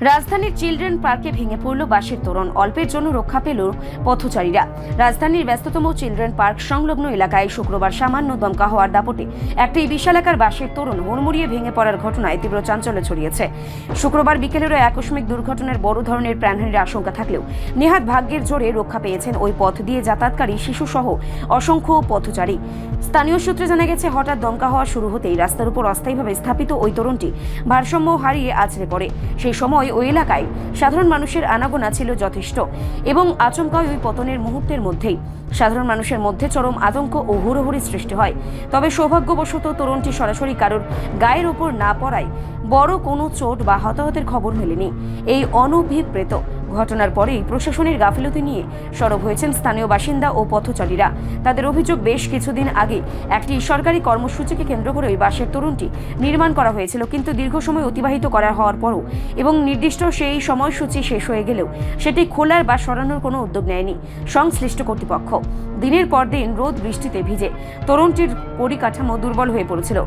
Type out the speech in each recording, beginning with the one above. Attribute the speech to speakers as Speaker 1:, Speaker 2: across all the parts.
Speaker 1: রাজধানীর চিলড্রেন পার্কে ভেঙে পড়ল বাঁশের তোরণ। অল্পের জন্য রক্ষা পেল পথচারীরা। রাজধানীর ব্যস্ততম চিলড্রেন পার্ক সংলগ্ন এলাকায় শুক্রবার সামান্য দমকা হওয়ার দাপটে একটি বিশালাকার বাঁশের তোরণ হুড়মুড়িয়ে ভেঙে পড়ার ঘটনায় তীব্র চাঞ্চল্য ছড়িয়েছে। শুক্রবার বিকেলেরও আকস্মিক দুর্ঘটনার বড় ধরনের প্রাণহানির আশঙ্কা থাকলেও নেহাত ভাগ্যের জোরে রক্ষা পেয়েছেন ওই পথ দিয়ে যাতায়াতকারী শিশুসহ অসংখ্য পথচারী। স্থানীয় সূত্রে জানা গেছে, হঠাৎ দমকা হওয়া শুরু হতেই রাস্তার উপর অস্থায়ীভাবে স্থাপিত ওই তোরণটি ভারসাম্য হারিয়ে আছড়ে পড়ে। সেই সময় ওই এলাকায় সাধারণ মানুষের আনাগোনা ছিল যথেষ্ট এবং আচমকায় ওই পতনের মুহূর্তের মধ্যেই সাধারণ মানুষের মধ্যে চরম আতঙ্ক ও হুড়োহুড়ি সৃষ্টি হয়। তবে সৌভাগ্যবশত তোরণটি সরাসরি কারোর গায়ের ওপর না পড়ায় বড় কোনো চোট বা হতাহতের খবর মেলেনি। এই অনভিপ্রেত ঘটনার পরেই প্রশাসনের গাফিলতি নিয়ে সরব হয়েছেন স্থানীয় বাসিন্দা ও পথচারীরা। তাদের অভিযোগ, বেশ কিছুদিন আগে একটি সরকারি কর্মসূচিকে কেন্দ্র করে ওই বাঁশের তোরণটি নির্মাণ করা হয়েছিল, কিন্তু দীর্ঘ সময় অতিবাহিত করা হওয়ার পরও এবং নির্দিষ্ট সেই সময়সূচি শেষ হয়ে গেলেও সেটি খোলার বা সরানোর কোনো উদ্যোগ নেয়নি সংশ্লিষ্ট কর্তৃপক্ষ। দিনের পর দিন রোদ বৃষ্টিতে ভিজে তোরণটির পরিকাঠামো দুর্বল হয়ে পড়েছিল,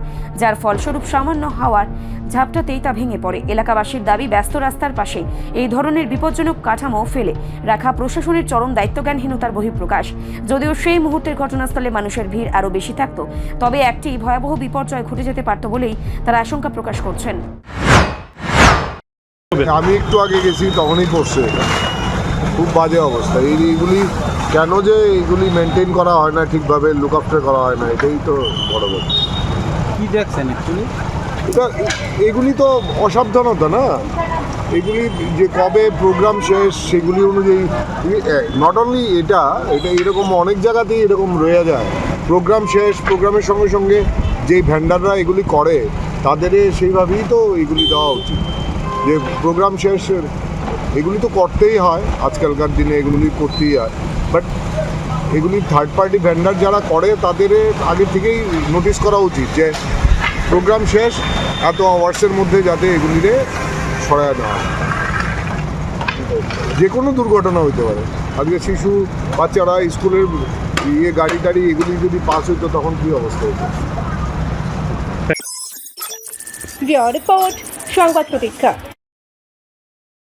Speaker 1: যার ফলস্বরূপ সামান্য হাওয়ার ঝাপটাতেই তা ভেঙে পড়ে। এলাকাবাসীর দাবি, ব্যস্ত রাস্তার পাশে এই ধরনের বিপজ্জনক কাঠামো ফেলে রাখা প্রশাসনের চরম দায়িত্বজ্ঞানহীনতার বহিঃপ্রকাশ। যদিও সেই মুহূর্তের ঘটনাস্থলে মানুষের ভিড় আরও বেশি থাকতো, তবে একটি ভয়াবহ বিপর্যয় ঘটে যেতে পারত বলেই তারা আশঙ্কা প্রকাশ করছেন।
Speaker 2: আমি একটু আগে গেছি, তখনই পড়ছে, খুব বাজে অবস্থা। এইগুলি কেন যে এইগুলি মেনটেন করা হয় না ঠিকভাবে, লুক আফটার করা হয় না, এটাই তো বড় কথা।
Speaker 3: কি দেখছেন অ্যাকচুয়ালি
Speaker 2: এটা এগুলি তো অসাবধানতা না। এগুলি যে কবে প্রোগ্রাম শেষ সেগুলি অনুযায়ী, নট অনলি এটা এরকম অনেক জায়গাতেই এরকম রয়ে যায়। প্রোগ্রাম শেষ, প্রোগ্রামের সঙ্গে সঙ্গে যেই ভেন্ডাররা এগুলি করে তাদের সেইভাবেই তো এগুলি দেওয়া উচিত। যে প্রোগ্রাম শেষ এগুলি তো করতেই হয়, আজকালকার দিনে এগুলি করতেই হয়, বাট এগুলি থার্ড পার্টি ভেন্ডার যারা করে তাদের আগে থেকেই নোটিশ করা উচিত যে প্রোগ্রাম শেষ এত আওয়ার্সের মধ্যে যাতে এগুলিরে সরায় না হয়। যে কোনো দুর্ঘটনা হতে পারে। আজকে শিশু বাচ্চারা স্কুলের গাড়ি টাড়ি এগুলি যদি পাস হইতো তখন কী অবস্থা হতো।
Speaker 4: রিপোর্ট সংবাদ প্রতীক্ষা।